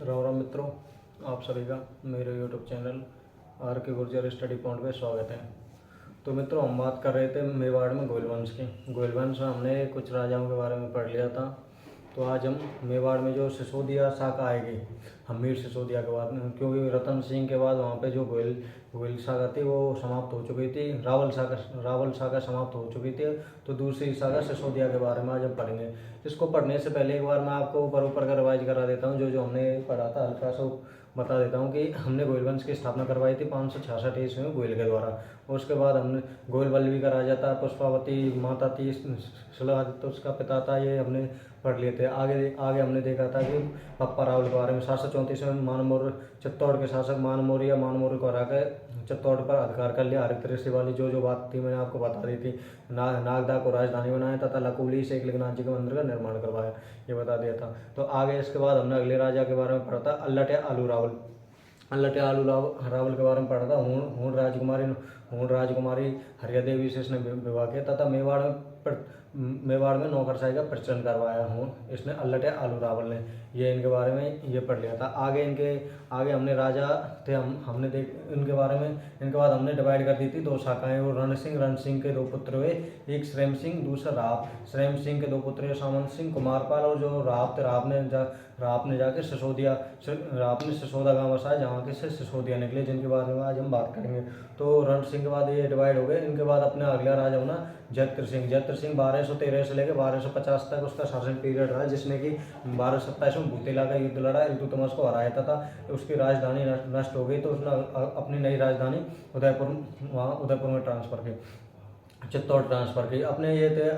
राम राम मित्रों, आप सभी का मेरे यूट्यूब चैनल आर के गुर्जर स्टडी पॉइंट पे स्वागत है। तो मित्रों, हम बात कर रहे थे मेवाड़ में गोयल वंश की। गोयल वंश में हमने कुछ राजाओं के बारे में पढ़ लिया था। तो आज हम मेवाड़ में जो सिसोदिया शाखा आएगी, हमीर सिसोदिया के बाद, क्योंकि रतन सिंह के बाद वहाँ पे जो गोयल गोयल शाखा थी वो समाप्त हो चुकी थी, रावल शाखा समाप्त हो चुकी थी। तो दूसरी शाखा सिसोदिया के बारे में आज हम पढ़ेंगे। इसको पढ़ने से पहले एक बार मैं आपको ऊपर का रिवाइज करा देता हूँ। जो जो हमने पढ़ा था हल्का सा बता देता हूँ कि हमने गोयल वंश की स्थापना करवाई थी 566 ईस्वी में गोयल के द्वारा। और उसके बाद हमने गोयल वल्लभी का राजा था, पुष्पावती माता थी, शिलादित्य उसका पिता था। ये हमने पढ़ लिए थे। आगे आगे हमने देखा था कि पप्पा रावल के बारे में 734 में मानमौर्य चित्तौड़ के शासक मानमौर्य को हरा के चित्तौड़ पर अधिकार कर लिया। हरित ऋषि वाली जो बात थी मैंने आपको बता दी थी। नागदा को राजधानी बनाया तथा लकुली से एकलिंगनाथ जी के मंदिर का निर्माण करवाया, ये बता दिया था। तो आगे इसके बाद हमने अगले राजा के बारे में पढ़ा था, अल्लट आलू रावल के बारे में पढ़ा था। हूण राजकुमारी हरियादेवी से इसने विवाह किया तथा मेवाड़ में नौकरशाही का प्रचलन करवाया हूँ इसने अल्लट आलू रावल ने। ये इनके बारे में ये पढ़ लिया था। आगे हमने राजा थे, हमने देख इनके बारे में। इनके बाद हमने डिवाइड कर दी थी दो शाखाएं। और रण सिंह के दो पुत्र हुए, एक श्रेम सिंह दूसरा राव। श्रेम सिंह के दो पुत्र हुए सामंत सिंह, कुमारपाल। और जो राव थे, राव ने जाके सिसोदा गांव बसाया, जहाँ के से सिसोदिया निकले, जिनके बारे में आज हम बात करेंगे। तो रण सिंह के बाद ये डिवाइड हो गए। इनके बाद अपने अगला राजा होना जयत्र सिंह 1213 से लेकर 1250 तक उसका शासन पीरियड रहा, जिसने कि 1227 में भूतेला का युद्ध लड़ा, इल्तुतमिश को हराया था। उसकी राजधानी नष्ट हो गई, तो उसने अपनी नई राजधानी उदयपुर में ट्रांसफर की, चित्तौड़ ट्रांसफर की। अपने ये थे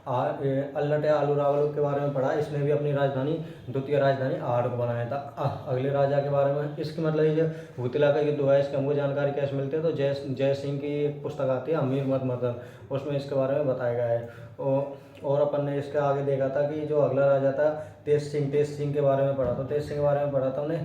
अल्लट आलू रावल के बारे में पढ़ा। इसने भी अपनी द्वितीय राजधानी आहड़ को बनाया था। अगले राजा के बारे में, इसकी मतलब ये भूतिला का युद्ध हुआ है, इसकी हमको जानकारी कैसे मिलती है? तो जय सिंह की एक पुस्तक आती है अमीर मद मदन, उसमें इसके बारे में बताया गया है। और अपन ने इसके आगे देखा था कि जो अगला राजा था तेज सिंह के बारे में पढ़ा। तो तेज सिंह के बारे में पढ़ा था हमने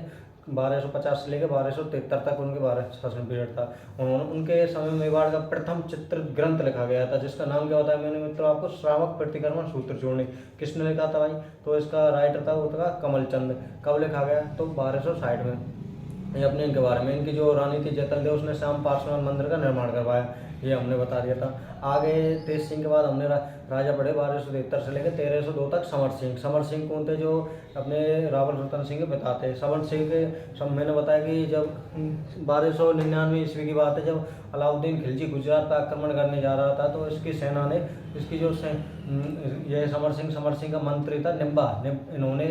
1250 से लेकर 1273 तक उनके बारे में शासन पीरियड था। उनके समय में मेवाड़ का प्रथम चित्र ग्रंथ लिखा गया था, जिसका नाम क्या होता है? मैंने मित्रों आपको श्रावक प्रतिक्रमण सूत्र जोड़नी। किसने लिखा था भाई? तो इसका राइटर था, वो था कमल चंद। कब लिखा गया? तो 1260 में। ये अपने इनके बारे में, इनकी जो रानी थी जैतल देव, उसने श्याम पार्श्वनाथ मंदिर का निर्माण करवाया, ये हमने बता दिया था। आगे तेज सिंह के बाद हमने राजा पढ़े 1273 से लेकर 1302 तक समर सिंह कौन थे? जो अपने रावल रतन सिंह के पिता थे। समर सिंह के मैंने बताया कि जब 1299 ईस्वी की बात है, जब अलाउद्दीन खिलजी गुजरात पर आक्रमण करने जा रहा था, तो इसकी सेना ने ये समर सिंह का मंत्री था निम्बा, इन्होंने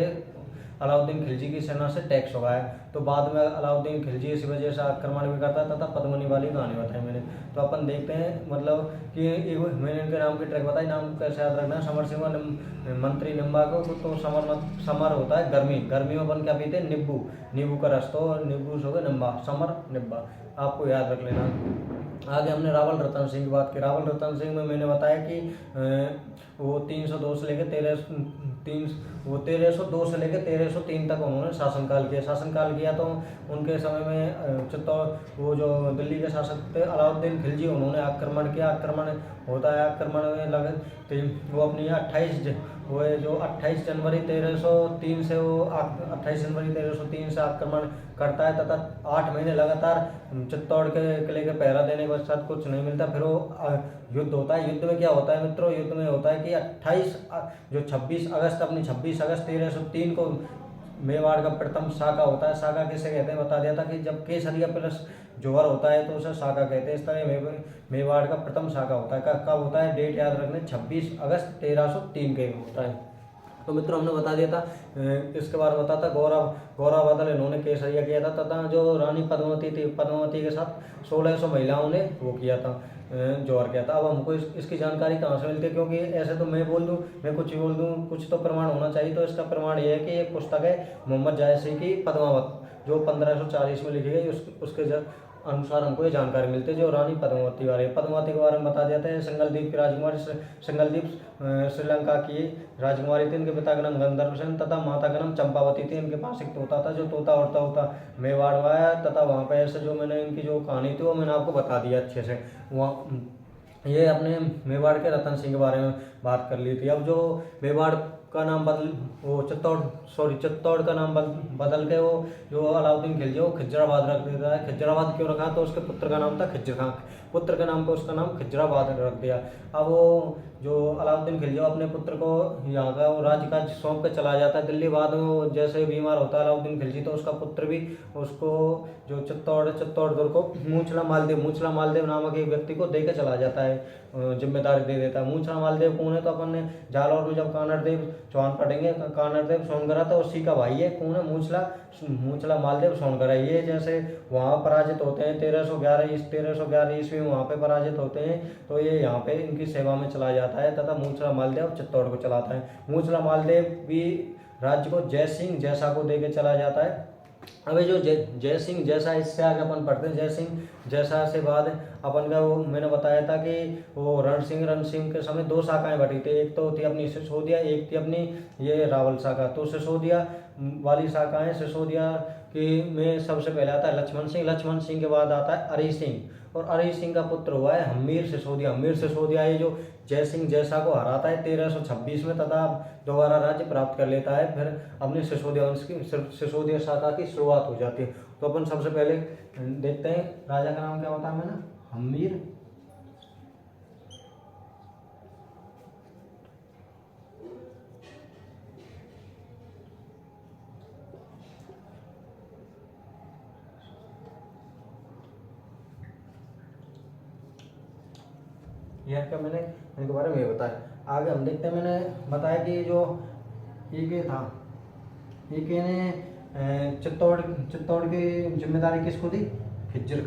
अलाउद्दीन खिलजी की सेना से टैक्स उगाया। तो बाद में अलाउद्दीन खिलजी इसी वजह से आक्रमण भी करता तथा पद्मनी वाली कहानी बताई मैंने। तो अपन देखते हैं मतलब कि मैंने इनके नाम की ट्रैक बताई, नाम कैसे याद रखना है। समर सिंह मंत्री निम्बा को, तो समर होता है गर्मी में अपन क्या पीते हैं? नींबू का रस। तो नींबू से हो गए निम्बा, समर निम्बा, आपको याद रख लेना। आगे हमने रावल रतन सिंह की बात की। रावल रतन सिंह में मैंने बताया कि वो 1302 से लेकर 1303 तक उन्होंने शासनकाल किया। तो उनके समय में चित्तौड़, वो जो दिल्ली के शासक थे अलाउद्दीन खिलजी, उन्होंने आक्रमण किया। आक्रमण में लगे वो अपनी 28 जनवरी 1303 से वो 28 जनवरी 1303 से आक्रमण करता है तथा 8 महीने लगातार चित्तौड़ के किले के पहरा देने के पश्चात कुछ नहीं मिलता। फिर वो युद्ध होता है। युद्ध में क्या होता है मित्रों? युद्ध में होता है कि 26 अगस्त 1303 को मेवाड़ का प्रथम शाखा होता है। शाखा किसे कहते हैं बता दिया था कि जब केसरिया प्लस जोहर होता है तो उसे शाखा कहते हैं। इस तरह मेवाड़ का प्रथम शाखा होता है। कब होता है? डेट याद रखने, 26 अगस्त 1303 के होता है। तो मित्रों हमने बता दिया था। इसके बारे में बताता गौरव बादल, इन्होंने केसरिया किया था तथा जो रानी पद्मावती के साथ 1600 महिलाओं ने वो किया था, जोहर किया था। अब हमको इसकी जानकारी कहाँ से मिलती है? क्योंकि ऐसे तो मैं बोल दूँ, मैं कुछ ही बोल दूँ, कुछ तो प्रमाण होना चाहिए। तो इसका प्रमाण ये है कि एक पुस्तक है मोहम्मद जायसी की पद्मावत, जो 1540 में लिखी गई। उसके अनुसार हमको ये जानकारी मिलती है। जो रानी पद्मावती के बारे में बता देते हैं। सिंगलदीप की राजकुमारी, श्रीलंका की राजकुमारी थी। इनके पिता का नाम गंधर्व सेन तथा माता का नाम चंपावती थी। इनके पास एक तोता था, जो तोता उड़ता उड़ता मेवाड़ आया तथा वहाँ पे ऐसे जो मैंने इनकी जो कहानी थी वो मैंने आपको बता दिया अच्छे से। वहाँ ये अपने मेवाड़ के रतन सिंह के बारे में बात कर ली थी। अब जो मेवाड़ का नाम बदल, वो चित्तौड़ का नाम बदल के वो जो अलाउद्दीन खिलजी वो खिजराबाद रख देता है। खिजराबाद क्यों रखा? तो उसके पुत्र का नाम था खिज्र खां, पुत्र के नाम पे उसका नाम खिजराबाद रख दिया। अब वो जो अलाउद्दीन खिलजी अपने पुत्र को यहाँ का वो राज्य का सौंप के चला जाता है दिल्ली। बाद में वो जैसे बीमार होता है अलाउद्दीन खिलजी, तो उसका पुत्र भी उसको जो चित्तौड़गढ़ को मूछला मालदेव नामक एक व्यक्ति को दे के चला जाता है, जिम्मेदारी दे देता है। मूछला मालदेव कौन है? तो अपन ने जालौर में जब कानड़देव चौहान पढ़ेंगे, कानड़देव सोनगरा तो उसी का भाई है। कौन है? मूछला मालदेव सोनगरा। ये जैसे वहाँ पराजित होते हैं 1311 ईस्वी में वहाँ पे पराजित होते हैं, तो ये यहाँ पे इनकी सेवा में चला जाता है तथा मूछला मालदेव चित्तौड़ को चलाता है। मूछला मालदेव भी राज्य को जय सिंह जैसा को दे के चला जाता है। अब ये जो जय सिंह जैसा, इससे आगे अपन पढ़ते हैं। जय सिंह जैसा से बाद अपन का वो मैंने बताया था कि वो रण सिंह के समय दो शाखाएं बटी थी। एक तो थी अपनी सिसोदिया, एक थी अपनी ये रावल शाखा। तो सिसोदिया वाली शाखाएं, सिसोदिया की में सबसे पहले आता है लक्ष्मण सिंह के बाद आता है अरी सिंह, और अरी सिंह का पुत्र हुआ है हम्मीर सिसोदिया ये जो जय सिंह जैसा को हराता है 1326 में तथा दोबारा राज्य प्राप्त कर लेता है। फिर अपने सिसोदिया वंश की सिसोदिया शाखा की शुरुआत हो जाती है। तो अपन सबसे पहले देखते हैं राजा का नाम क्या होता है। मैं ना हम्मीर यह क्या मैंने इनके बारे में ये बताया। आगे हम देखते हैं, मैंने बताया कि जो ईके था, ईके ने चित्तौड़ की जिम्मेदारी किसको दी? खिज्र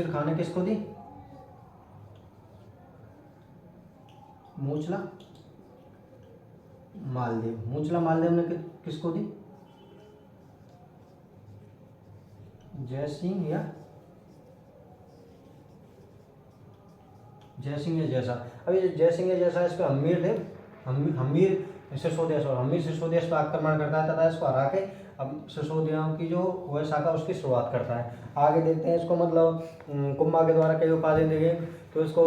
खां ने किसको दी? मूछला मालदेव ने किसको दी? जय सिंह या जैसा। अब ये जय सिंह या जैसा, इस पर हम्मीर सिसोदिया इस पर आक्रमण करता है तथा इसको हरा के अब सिसोदियाओं की जो वह शाखा उसकी शुरुआत करता है। आगे देखते हैं इसको, मतलब कुंभा के द्वारा कई उपाधि दी गई। तो इसको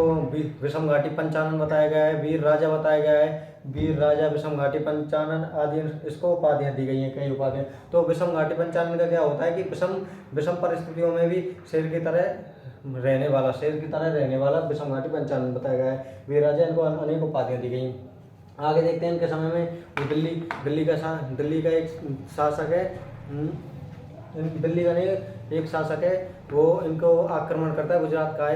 विषम घाटी पंचानन बताया गया है, वीर राजा बताया गया है, वीर राजा विषम घाटी पंचानन आदि इसको उपाधियां दी गई हैं, कई उपाधियां। तो विषम घाटी पंचानन का क्या होता है कि विषम परिस्थितियों में भी शेर की तरह रहने वाला विषम घाटी पंचानन बताया गया है। वीर राजा, इनको अनेक उपाधियां दी गई। आगे देखते हैं इनके समय में वो दिल्ली का एक शासक है, दिल्ली का नहीं एक शासक है, वो इनको आक्रमण करता है। गुजरात का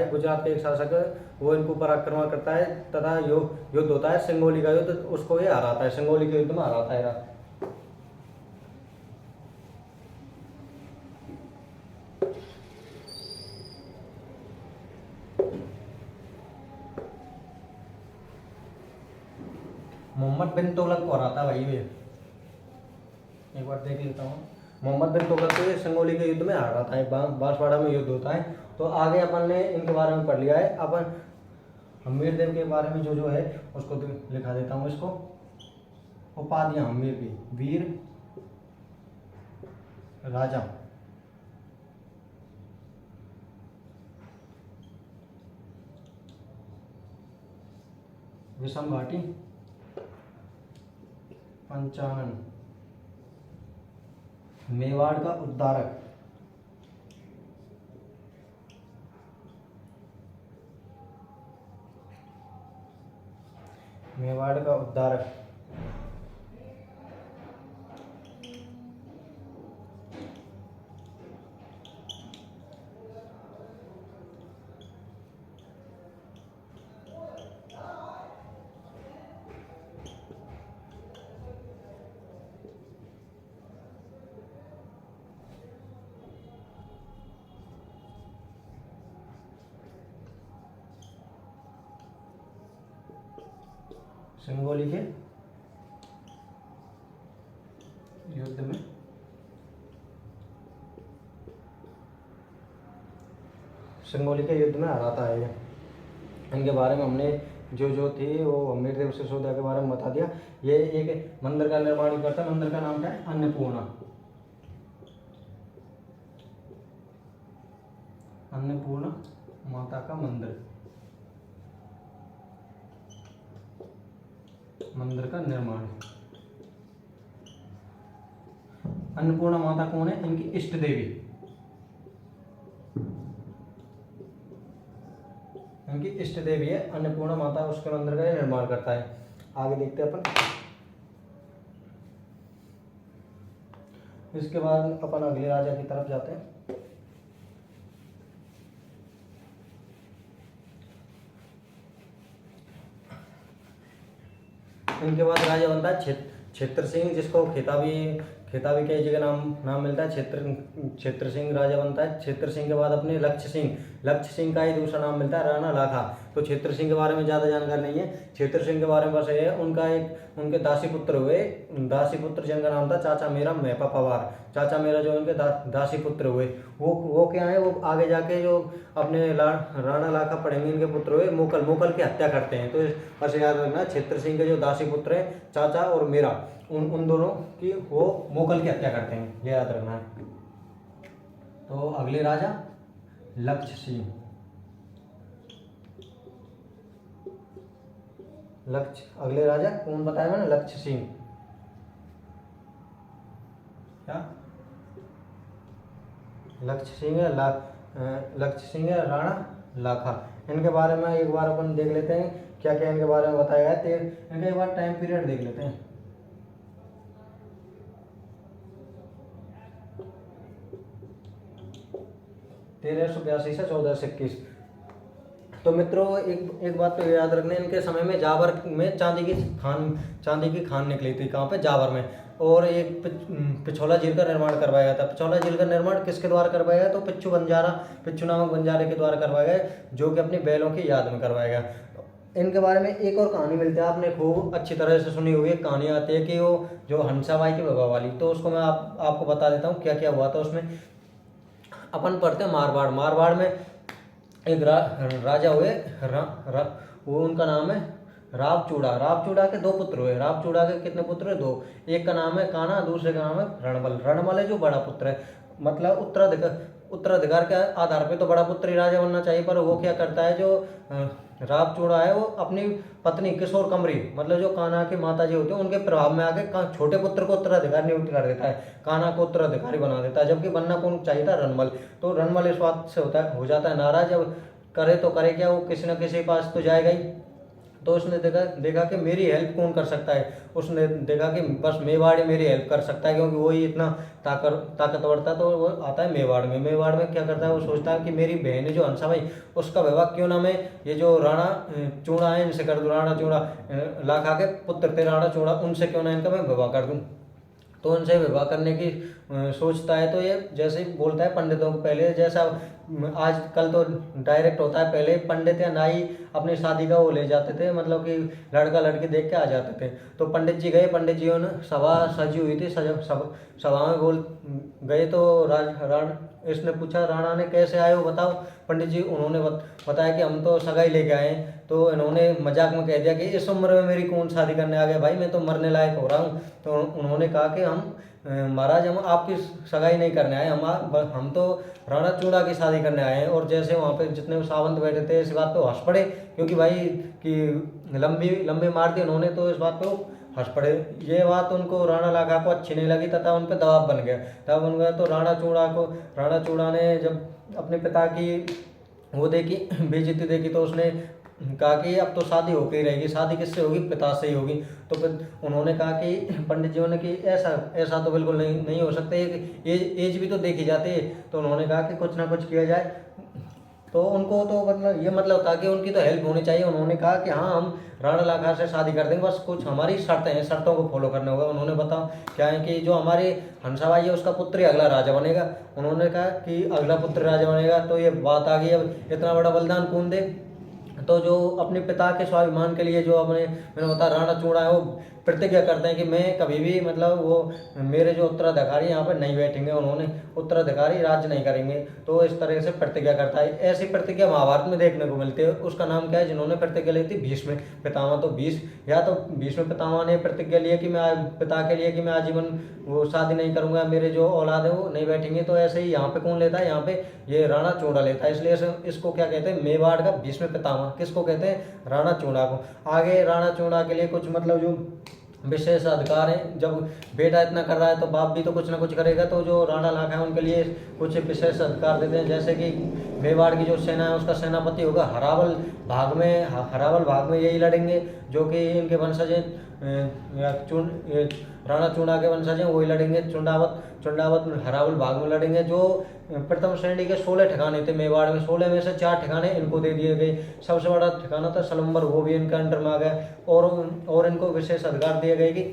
एक शासक है, वो इनको ऊपर आक्रमण करता है तथा युद्ध होता है सिंगोली का युद्ध, उसको ये हराता है, सिंगोली के युद्ध में हराता है। मोहम्मद बिन तुगलक को हराता है भाई, ये एक बार देख लेता हूँ। मोहम्मद बिन तुगलक को सिंगोली के युद्ध में हराता है, बांसवाड़ा में युद्ध होता है। तो आगे अपन ने इनके बारे में पढ़ लिया है। अपन हम्मीर देव के बारे में जो है उसको लिखा देता हूँ। इसको उपाधियां हम्मीर की: वीर राजा, विषम घाटी पंचानन, मेवाड़ का उद्धारक, सिंगोली के युद्ध में हराता है। इनके बारे में हमने जो थे वो हम्मीर देव सिसोदिया के बारे में बता दिया। ये एक मंदिर का निर्माण करता है, मंदिर का नाम क्या है? अन्नपूर्णा माता का मंदिर। मंदिर का निर्माण। अन्नपूर्णा माता कौन है? इनकी इष्ट देवी, इनकी इष्ट देवी है अन्नपूर्णा माता, उसके मंदिर का निर्माण करता है। आगे देखते हैं अपन। इसके बाद अपन अगले राजा की तरफ जाते हैं। इनके बाद राजा बनता है क्षेत्र सिंह, जिसको खिताबी कई जगह नाम मिलता है। क्षेत्र सिंह राजा बनता है। क्षेत्र सिंह के बाद अपने लक्ष्य सिंह का ही दूसरा नाम मिलता है राणा लाखा। तो क्षेत्र सिंह के बारे में ज़्यादा जानकारी नहीं है। क्षेत्र सिंह के बारे में बस ये है, उनके दासी पुत्र जिनका नाम था चाचा मेरा मेहपा पवार। चाचा मेरा जो उनके दासी पुत्र हुए वो क्या है, वो आगे जाके जो अपने राणा लाखा पढ़ेंगे, इनके पुत्र हुए मोकल की हत्या करते हैं। तो बस याद रखना, क्षेत्र सिंह के जो दासी पुत्र हैं चाचा और मेरा, उन दोनों की वो मोकल की हत्या करते हैं, ये याद रखना है। तो अगले राजा लक्ष्य सिंह। अगले राजा कौन बताया मैंने? लक्ष्य सिंह। क्या? लक्ष्य सिंह है राणा लाखा। इनके बारे में एक बार अपन देख लेते हैं क्या क्या इनके बारे में बताया है। इनका एक बार टाइम पीरियड देख लेते हैं। तेरह सौ 82 से 1421। तो मित्रों एक बात तो याद रखना, इनके समय में जावर में चांदी की खान निकली थी। कहाँ पे? जावर में। और एक पिछोला झील का निर्माण करवाया गया था। पिछोला झील का निर्माण किसके द्वारा करवाया गया? तो पिच्चू नामक बंजारे के द्वारा करवाया गया, जो कि अपनी बैलों की याद में करवाया गया। इनके बारे में एक और कहानी मिलती है, आपने खूब अच्छी तरह से सुनी होगी। कहानी आती है कि वो जो हंसाबाई की विवाह वाली, तो उसको मैं आपको बता देता हूँ क्या क्या हुआ था उसमें। अपन पढ़ते हैं मारवाड़ में एक राजा हुए, वो उनका नाम है रावचूड़ा के दो पुत्र हुए। रावचूड़ा के कितने पुत्र है? दो। एक का नाम है कान्हा, दूसरे का नाम है रणबल है जो बड़ा पुत्र है। मतलब उत्तराधिकार के आधार पे तो बड़ा पुत्र ही राजा बनना चाहिए, पर वो क्या करता है, जो रावचूड़ा है वो अपनी पत्नी किशोर कमरी, मतलब जो कान्हा की माता जी होती है, उनके प्रभाव में आके छोटे पुत्र को उत्तराधिकारी नियुक्त कर देता है, कान्हा को उत्तराधिकारी बना देता है, जबकि बनना कौन चाहिए था? रणबल। तो रणबल इस बात से हो जाता है नाराज। अब करे तो करे क्या, वो किसी न किसी के पास तो जाएगा ही। तो उसने देखा कि मेरी हेल्प कौन कर सकता है। उसने देखा कि बस मेवाड़ मेरी हेल्प कर सकता है, क्योंकि वही इतना ताकतवर था। तो वो आता है मेवाड़ में क्या करता है, वो सोचता है कि मेरी बहन है जो हंसाबाई, उसका विवाह क्यों ना मैं ये जो राणा चूड़ा है इनसे कर दूँ। राणा चूड़ा लाखा के पुत्र थे, राणा चूड़ा, उनसे क्यों ना इनका मैं विवाह कर दूँ। तो उनसे विवाह करने की सोचता है। तो ये जैसे ही बोलता है पंडितों को, पहले जैसा आजकल तो डायरेक्ट होता है, पहले पंडित या नाई अपनी शादी का वो ले जाते थे, मतलब कि लड़का लड़की देख के आ जाते थे। तो पंडित जी गए, पंडित जी ने सभा सजी हुई थी, सभा में बोल गए। तो इसने पूछा राणा ने कैसे आए हो बताओ। पंडित जी उन्होंने बताया कि हम तो सगाई लेके आए हैं। तो इन्होंने मजाक में कह दिया कि इस उम्र में मेरी कौन शादी करने आ गया भाई, मैं तो मरने लायक हो रहा हूँ। तो उन्होंने कहा कि महाराज हम आपकी सगाई नहीं करने आए, हम तो राणा चूड़ा की शादी करने आए हैं। और जैसे वहाँ पे जितने सावंत बैठे थे इस बात पे हंस पड़े, क्योंकि भाई कि लंबी मार दी उन्होंने, तो इस बात पे हंस पड़े। ये बात उनको राणा लाखा को अच्छी नहीं लगी तथा उन पर दबाव बन गया। तो राणा चूड़ा ने जब अपने पिता की वो देखी, बेइज्जती देखी, तो उसने कहा कि अब तो शादी होकर ही रहेगी। शादी किससे होगी? पिता से ही होगी। तो फिर उन्होंने कहा कि पंडित जी ने कि ऐसा तो बिल्कुल नहीं हो सकता, एज भी तो देखी जाती है। तो उन्होंने कहा कि कुछ ना कुछ किया जाए। तो उनको तो मतलब था कि उनकी तो हेल्प होनी चाहिए। उन्होंने कहा कि हाँ हम राणा लाखा से शादी कर देंगे, बस कुछ हमारी शर्तें हैं, शर्तों को फॉलो करने होगा। उन्होंने बताओ क्या है कि जो हमारे हंसाबाई है उसका पुत्र ही अगला राजा बनेगा। उन्होंने कहा कि अगला पुत्र राजा बनेगा। तो ये बात आ गई, अब इतना बड़ा बलिदान कौन दे। तो जो अपने पिता के स्वाभिमान के लिए जो मैंने बताया राणा चूड़ा है, वो प्रतिज्ञा करते हैं कि मैं कभी भी मतलब वो मेरे जो उत्तराधिकारी यहाँ पर नहीं बैठेंगे, उन्होंने उत्तराधिकारी राज्य नहीं करेंगे। तो इस तरह से प्रतिज्ञा करता है। ऐसी प्रतिज्ञा महाभारत में देखने को मिलती है। उसका नाम क्या है जिन्होंने प्रतिज्ञा ली थी? भीष्म पितामह। तो भीष्म पितामह ने प्रतिज्ञा ली कि मैं पिता के लिए कि मैं आजीवन वो शादी नहीं करूंगा, मेरे जो औलाद है वो नहीं बैठेंगे। तो ऐसे ही यहाँ पे कौन लेता है? यहाँ पे ये राणा चूड़ा लेता है। इसलिए इसको क्या कहते हैं? मेवाड़ का भीष्म पितामह किसको कहते हैं? राणा चूड़ा को। आगे राणा चूड़ा के लिए कुछ मतलब जो विशेष अधिकार है, जब बेटा इतना कर रहा है तो बाप भी तो कुछ ना कुछ करेगा, तो जो राणा लाखा है उनके लिए कुछ विशेष अधिकार देते हैं। जैसे कि मेवाड़ की जो सेना है उसका सेनापति होगा हरावल भाग में, हरावल भाग में यही लड़ेंगे जो कि इनके वंशज हैं, राणा चूड़ा के वंशज हैं वही लड़ेंगे। चुंडावत हरावल भाग में लड़ेंगे। जो प्रथम श्रेणी के 16 ठिकाने थे मेवाड़ में, 16 में से 4 ठिकाने इनको दे दिए गए। सबसे बड़ा ठिकाना था सलम्बर, वो भी इनके अंडर में आ गया। और इनको विशेष अधिकार दिए गए कि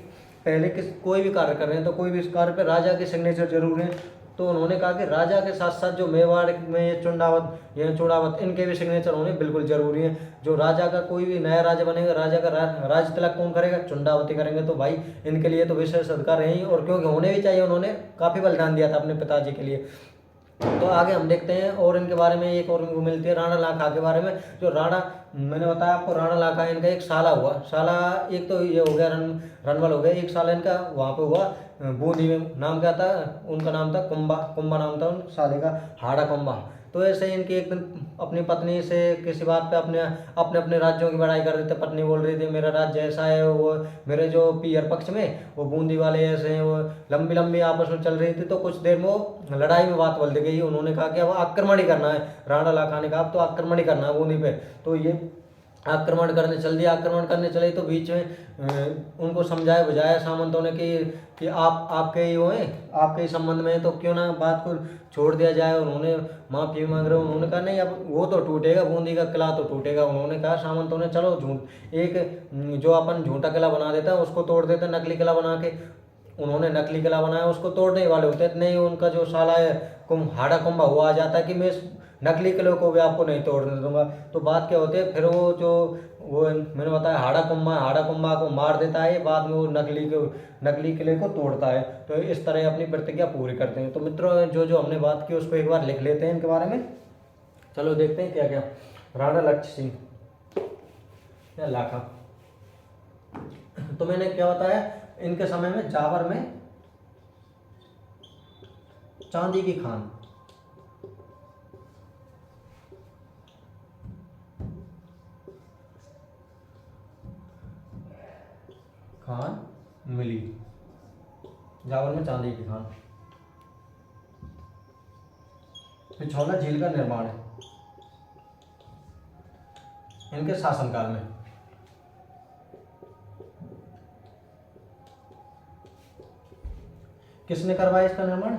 पहले कोई भी कार्य कर रहे हैं तो कोई भी इस कार्य पर राजा की सिग्नेचर जरूर है। तो उन्होंने कहा कि राजा के साथ साथ जो मेवाड़ में ये चुंडावत इनके भी सिग्नेचर होने बिल्कुल जरूरी है। जो राजा का कोई भी नया राजा बनेगा, राजा का राज तिलक कौन करेगा? चुंडावती करेंगे। तो भाई इनके लिए तो विशेष अधिकार है ही, और क्योंकि होने भी चाहिए, उन्होंने काफी बलिदान दिया था अपने पिताजी के लिए। तो आगे हम देखते हैं और इनके बारे में एक और इनको मिलती है राणा लाखा के बारे में। जो राणा, मैंने बताया आपको राणा लाखा इनका एक साला हुआ। साला एक तो ये हो गया रणवल हो गया, एक साल इनका वहाँ पे हुआ बूंदी में। नाम क्या था उनका? नाम था कुंभा नाम था उन साले का, हाड़ा कुंभा। तो ऐसे ही इनकी एक दिन अपनी पत्नी से किसी बात पे अपने अपने अपने राज्यों की बड़ाई कर रहे थे। पत्नी बोल रही थी मेरा राज्य ऐसा है, वो मेरे जो पियर पक्ष में वो बूंदी वाले ऐसे हैं, वो लंबी लंबी आपस में चल रही थी। तो कुछ देर में वो लड़ाई में बात बोल दी गई। उन्होंने कहा कि अब आक्रमण ही करना है। राणा लाखा ने कहा अब तो आक्रमण ही करना है बूंदी पे। तो ये आक्रमण करने चले। तो बीच में उनको समझाया बुझाया सामंतों ने कि आप आपके ही हो हैं, आपके ही संबंध में है, तो क्यों ना बात को छोड़ दिया जाए। उन्होंने माफी मांग रहे। उन्होंने कहा नहीं, अब वो तो टूटेगा, बूंदी का किला तो टूटेगा। उन्होंने कहा सामंतों ने चलो एक जो अपन झूठा किला बना देता है उसको तोड़ देते, नकली किला बना के। उन्होंने नकली किला बनाया, उसको तोड़ने वाले होते नहीं, उनका जो साला है हाड़ा कुंभा हुआ आ जाता है कि मैं नकली किले को भी आपको नहीं तोड़ने दूंगा। तो बात क्या होती है फिर वो मैंने बताया हाड़ा कुंभा को मार देता है, बाद में वो नकली किले को तोड़ता है। तो इस तरह अपनी प्रतिज्ञा पूरी करते हैं। तो मित्रों जो जो हमने बात की उसको एक बार लिख लेते हैं इनके बारे में। चलो देखते हैं क्या क्या। राणा लक्ष्य सिंह या लाखा, तो मैंने क्या बताया इनके समय में जावर में चांदी की खान मिली। जावर में चांदी की खान। पिछौला झील का निर्माण है इनके शासनकाल में। किसने करवाया इसका निर्माण?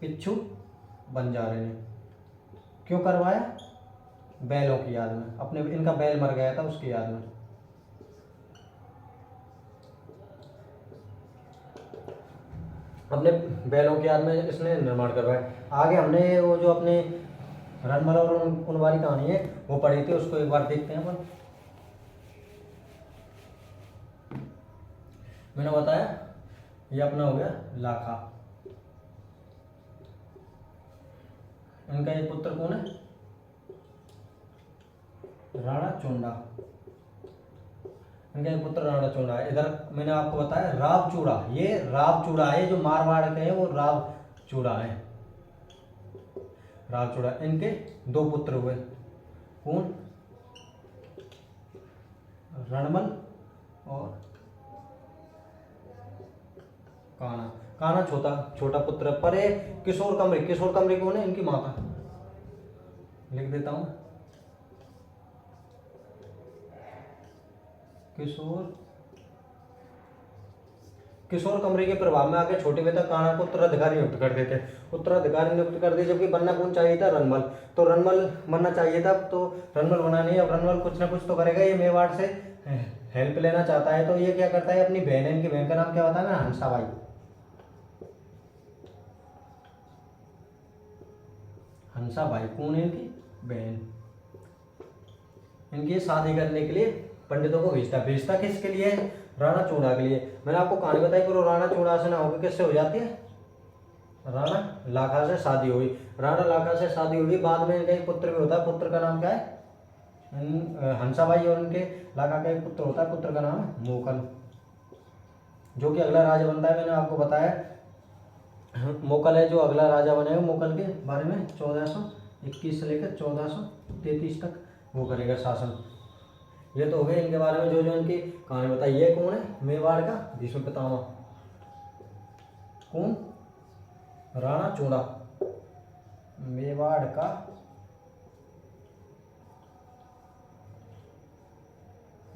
पिच्छू बंजारे ने। क्यों करवाया? बैलों की याद में, अपने इनका बैल मर गया था उसकी याद में। अपने बैलों की याद में इसने निर्माण करवाया। आगे हमने वो जो अपने रणमल और उनवारी कहानी है वो पढ़ी थी, उसको एक बार देखते हैं अपन। मैंने बताया ये अपना हो गया लाखा। इनका एक पुत्र कौन है? राणा चूड़ा। इनका एक पुत्र राणा चूड़ा है। इधर मैंने आपको बताया राव चूड़ा, ये राव चूड़ा है जो मारवाड़ के हैं, वो राव चूड़ा है। राव चूड़ा, इनके 2 पुत्र हुए। कौन? रणमल और कान्हा छोटा पुत्र। पर किशोर कमरी कौन है? इनकी माता। लिख देता हूं किशोर कमरी के प्रभाव में आके छोटे पिता कान्हा को उत्तराधिकारी नियुक्त कर दिए। जबकि बनना कौन चाहिए था? रणमल। तो रणमल बनना चाहिए था, तो रणमल बना नहीं। अब रणमल कुछ ना कुछ तो करेगा, ये मेवाड़ से हेल्प लेना चाहता है। तो ये क्या करता है, अपनी बहन, इनकी बहन का नाम क्या होता है ना? हंसाबाई। हंसाबाई कौन है? इनकी बहन। इनकी शादी करने के लिए पंडितों को भेजता किसके लिए? राणा चूड़ा के लिए। मैंने आपको कहानी बताई पर राणा चूड़ा से ना होकर किससे हो जाती है? राणा लाखा से शादी हुई। राणा लाखा से शादी हुई, बाद में इनका एक पुत्र भी होता है। पुत्र का नाम क्या है? हंसाबाई। और इनके लाखा का एक पुत्र होता है, पुत्र का नाम है मोकल, जो कि अगला राजा बनता है। मैंने आपको बताया मोकल है जो अगला राजा बनेगा। मोकल के बारे में 1401 21 से लेकर 1433 तक वो करेगा शासन। ये तो हो गए इनके बारे में जो जो इनकी कहानी बताई। ये कौन है? मेवाड़ का भीष्म पितामह। कौन? राणा चूड़ा। मेवाड़ का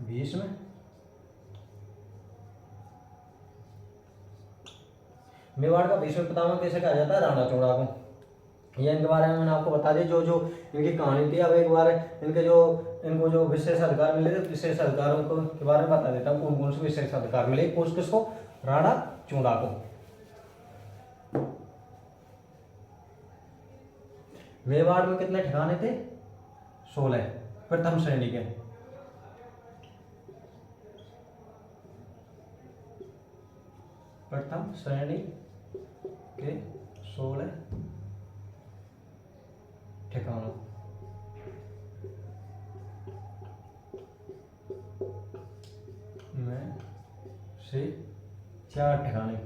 भीष्म मेवाड़ का भीष्म पितामह कैसे कहा जाता है? राणा चूड़ा को। ये इनके बारे में मैंने आपको बता दी जो जो इनकी कहानी थी। अब एक बार इनको जो विशेष अधिकार मिले थे, विशेष अधिकारों को के बारे में बता देता हूँ। कौन कौन से विशेष अधिकार मिले किसको? राणा चूड़ा को। मेवाड़ में कितने ठिकाने थे? 16 प्रथम श्रेणी के। प्रथम श्रेणी के 16 ठिकानों में से 4 ठिकाने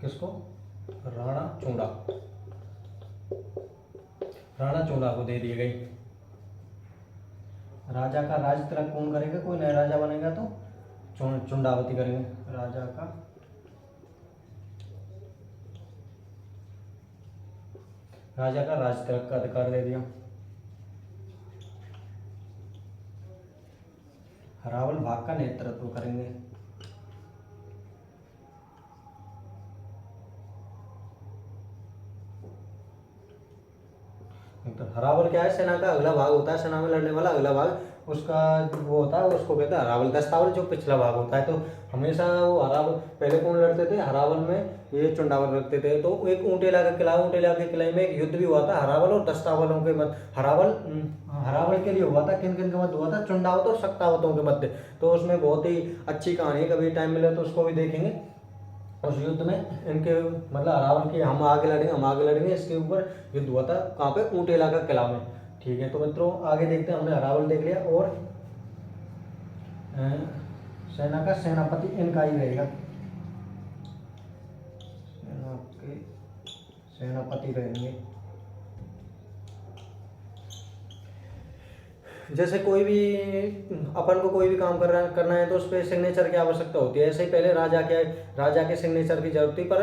किसको? राणा चूड़ा। राणा चूड़ा को दे दी गई। राजा का राज तिलक कौन करेगा? कोई नया राजा बनेगा तो चुंडावती करेंगे। राजा का राज तिलक का अधिकार दे दिया। हरावल भाग का नेतृत्व करेंगे। तो हरावल क्या है? सेना का अगला भाग होता है। सेना में लड़ने वाला अगला भाग उसका वो होता है, उसको कहते हैं हरावल। दस्तावल जो पिछला भाग होता है। तो हमेशा वो हरावल पहले कौन लड़ते थे? हरावल में ये चुंडावल रखते थे। तो एक ऊंटेला का किला, ऊंटेला के किले में एक युद्ध भी हुआ था हरावल और दस्तावलों के मध्य। हरावल के लिए हुआ था। किन किन के मध्य हुआ था? चुंडावत और सक्तावतों के मध्य। तो उसमें बहुत ही अच्छी कहानी है, कभी टाइम मिले तो उसको भी देखेंगे। उस युद्ध में इनके मतलब हरावल की हम आगे लड़ेंगे इसके ऊपर युद्ध हुआ था। कहाँ पे? ऊंटेला का किला में। ठीक है, तो मित्रों आगे देखते हैं। हमने हरावल देख लिया और सेना का सेनापति इनका ही रहेगा। सेना के सेनापति रहेंगे। जैसे कोई भी अपन को कोई भी काम करना है तो उस पर सिग्नेचर की आवश्यकता होती है। ऐसे ही पहले राजा के सिग्नेचर की जरूरत थी, पर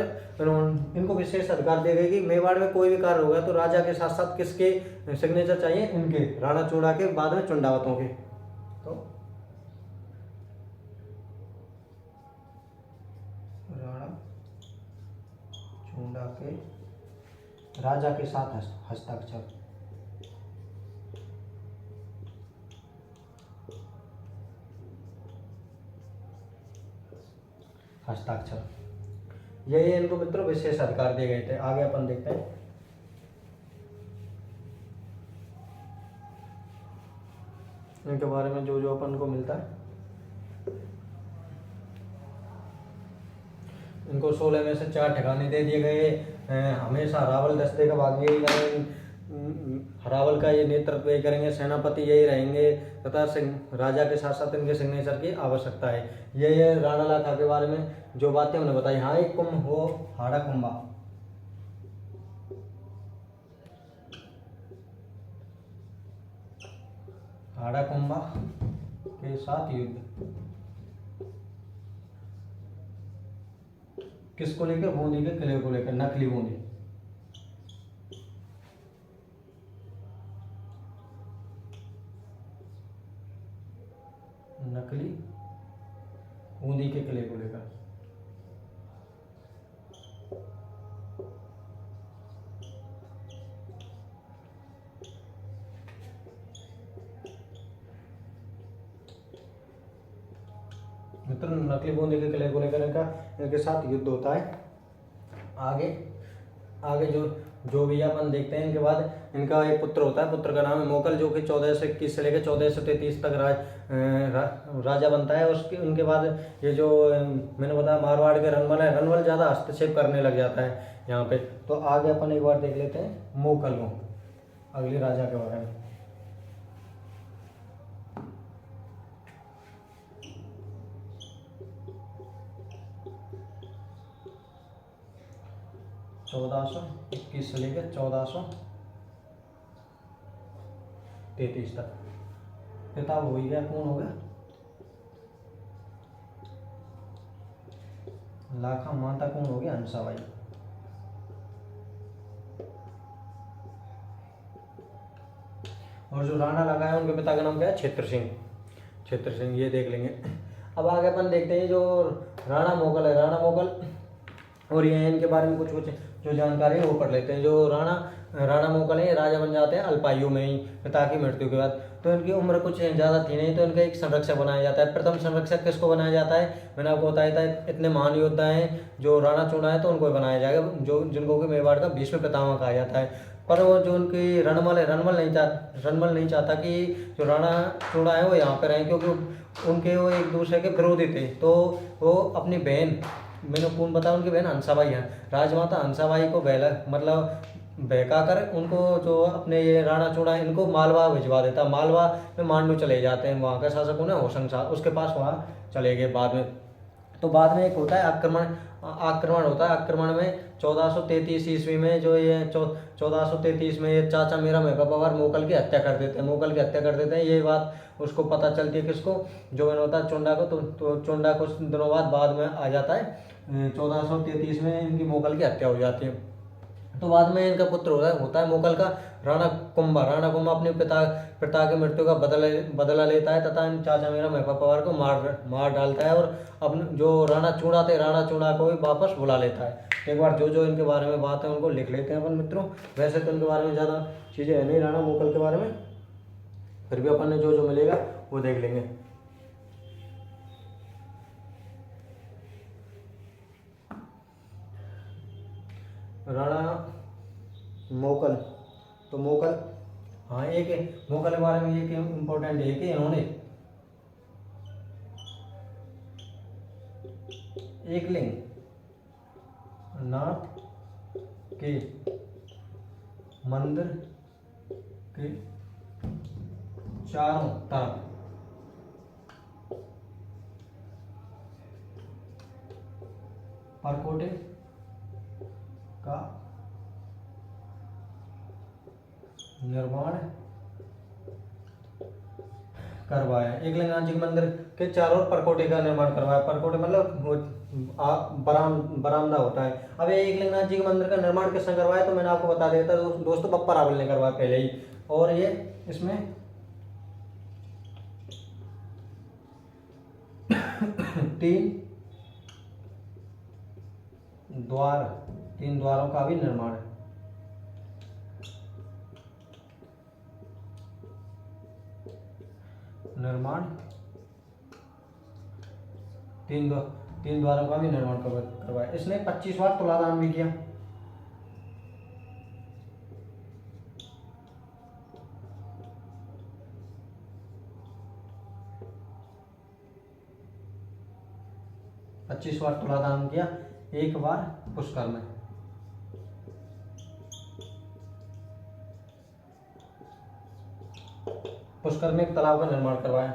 इनको विशेष अधिकार दिए गए कि मेवाड़ में कोई भी कार्य होगा तो राजा के साथ साथ किसके सिग्नेचर चाहिए? इनके, राणा चूड़ा के, बाद में चुंडावतों के। तो राणा चूड़ा के राजा के साथ हस्ताक्षर। यही इनको मित्रों विशेष अधिकार दिए गए थे। आगे अपन देखते हैं। इनके बारे में जो जो अपन को मिलता है। इनको 16 में से 4 ठिकाने दे दिए गए। हमेशा हरावल दस्ते का भाग यही रहेंगे, हरावल का ये नेतृत्व यही करेंगे, सेनापति यही रहेंगे तथा राजा के साथ साथ इनके सिग्नेचर की आवश्यकता है। ये राणा लाखा के बारे में जो बातें उन्हें बताई। हाँ, एक कुंभ हो हाड़ा कुंभा। हाड़ा कुंभा के साथ युद्ध किसको लेकर? बूंदी के किले को लेकर, नकली बूंदी। नकली बूंदी के किले को लेकर। मित्र, नकली बूंदी के किले को लेकर इनके साथ युद्ध होता है। आगे जो भी अपन देखते हैं। इनके बाद इनका एक पुत्र होता है, पुत्र का नाम है मोकल, जो कि 1421 से लेकर 1433 तक राजा बनता है। उनके बाद ये जो मैंने बताया मारवाड़ के रनवल है, रनवल ज़्यादा हस्तक्षेप करने लग जाता है यहाँ पे। तो आगे अपन एक बार देख लेते हैं मोकल को, अगले राजा के बारे में। 1421 से लेकर 1433 तक। पिता हो ही गया, कौन हो गया? लाखा। माता कौन हो गया? हंसाबाई। और जो राणा लगा है उनके पिता का नाम क्या है? क्षेत्र सिंह। क्षेत्र सिंह, ये देख लेंगे। अब आगे अपन देखते हैं जो राणा मोगल है, राणा मोगल और ये इनके बारे में कुछ कुछ जो जानकारी है वो पढ़ लेते हैं। जो राणा मोगल है, राजा बन जाते हैं अल्पायु में ही, पिता की मृत्यु के बाद। तो इनकी उम्र कुछ ज़्यादा थी नहीं, तो इनका एक संरक्षक बनाया जाता है। प्रथम संरक्षक किसको बनाया जाता है? मैंने आपको बताया था, इतने महान योद्धा हैं जो राणा चुना है तो उनको बनाया जाएगा, जो जिनको कि मेवाड़ का भीष्म पितामह कहा जाता है। पर वो जो उनकी रणमल है, रणमल नहीं चाहता कि जो राणा चुना है वो यहाँ पर रहें, क्योंकि उनके वो एक दूसरे के विरोधी थे। तो वो अपनी बहन, मैंने कौन बताया, उनकी बहन हंसाबाई है, राजमाता हंसाबाई को मतलब बहका कर उनको, जो अपने ये राणा चूड़ा है इनको मालवा भिजवा देता। मालवा में मांडू चले जाते हैं, वहाँ का शासक उन्हें होशंग शाह, उसके पास वहाँ चले गए बाद में। तो बाद में एक होता है आक्रमण होता है। आक्रमण में 1433 ईस्वी में जो ये 1433 में ये चाचा मेरा मैं बाबर मोगल की हत्या कर देते हैं, मोगल की हत्या कर देते हैं। ये बात उसको पता चलती है, किसको? जो मैंने होता है चुंडा को। तो चुंडा कुछ दिनों बाद में आ जाता है। 1433 में इनकी मोगल की हत्या हो जाती है। तो बाद में इनका पुत्र होता है मोगल का राणा कुंभा। राणा कुंभा अपने पिता की मृत्यु का बदला लेता है तथा इन चाचा मेरा महबूब पवार को मार डालता है, और अपने जो राणा चूड़ा थे, राणा चूड़ा को भी वापस बुला लेता है। एक बार जो इनके बारे में बात है उनको लिख लेते हैं अपन मित्रों। वैसे तो इनके बारे में ज़्यादा चीज़ें है नहीं राणा मोगल के बारे में, फिर भी अपन ने जो मिलेगा वो देख लेंगे। राणा मोगल, तो मोगल, हाँ एक मोगल के बारे में एक इम्पोर्टेंट है कि इन्होंने एकलिंग नाथ के मंदिर के चारों तरफ परकोटे का निर्माण करवाया। एकलिंगनाथ जी के मंदिर के चारों ओर परकोटे का निर्माण करवाया। परकोटे मतलब बरामदा होता है। अब ये एकलिंगनाथ जी के मंदिर का निर्माण किसने करवाया? तो मैंने आपको बता दिया था दोस्तों, बप्पा रावल ने करवाया पहले ही। और ये इसमें तीन द्वारों का भी निर्माण है। तीन द्वारों का भी निर्माण करवाया। इसने 25 बार तुलादान भी किया। तुलादान किया, एक बार पुष्कर में। पुष्कर में एक तालाब का निर्माण करवाया।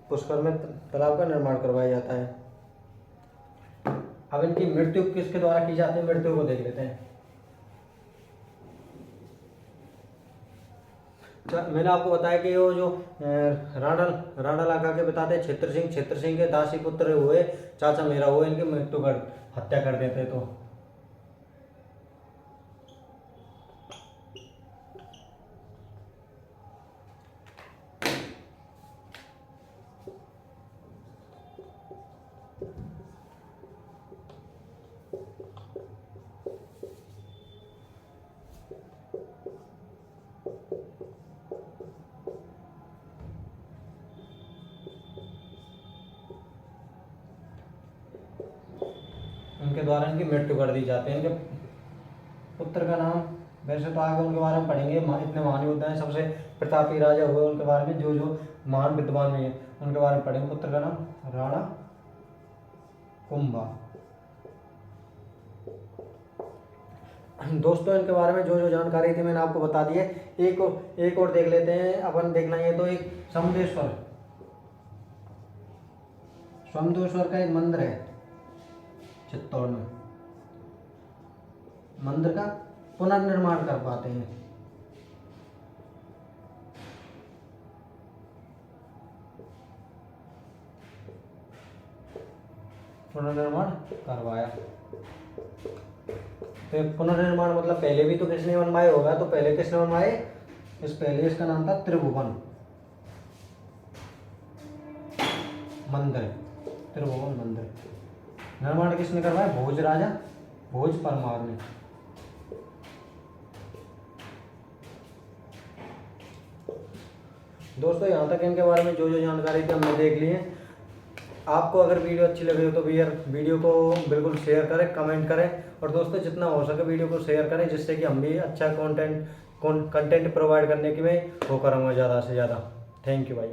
पुष्कर में तालाब का निर्माण करवाया जाता है। अब इनकी मृत्यु किसके द्वारा की जाती है? मृत्यु को देख लेते हैं। मैंने आपको बताया कि वो जो राणा लागा के बताते क्षेत्र सिंह के दासी पुत्र हुए, चाचा मेरा हुए, इनकी मृत्यु कर हत्या कर देते। तो उनके द्वारा इनकी मृत्यु कर दी जाती है। इनके पुत्र का नाम, वैसे तो आगे उनके बारे में पढ़ेंगे, इतने महान योद्धा हैं, सबसे प्रतापी राजा हुए, उनके बारे में जो महान विद्वान भी हैं उनके बारे में पढ़ेंगे। पुत्र का नाम राणा कुंभा। दोस्तों इनके बारे में जो जो जानकारी थी मैंने आपको बता दी है। एक और देख लेते हैं अपन। देखना ये तो एक समदेश्वर का एक मंदिर है चित्तौड़ में। मंदिर का पुनर्निर्माण कर पाते हैं। पुनर्निर्माण करवाया। तो पुनर्निर्माण मतलब पहले भी तो किसने बनवाया होगा, तो पहले किसने बनवाए? पहले इसका नाम था त्रिभुवन मंदिर। त्रिभुवन मंदिर निर्माण किसने करवाया? भोज राजा भोज परमार ने। दोस्तों यहाँ तक इनके बारे में जो जो जानकारी थी हमने देख ली है। आपको अगर वीडियो अच्छी लगी हो तो वीडियो को बिल्कुल शेयर करें, कमेंट करें, और दोस्तों जितना हो सके वीडियो को शेयर करें, जिससे कि हम भी अच्छा कंटेंट प्रोवाइड करने की मैं वो करूँगा ज़्यादा से ज़्यादा। थैंक यू भाई।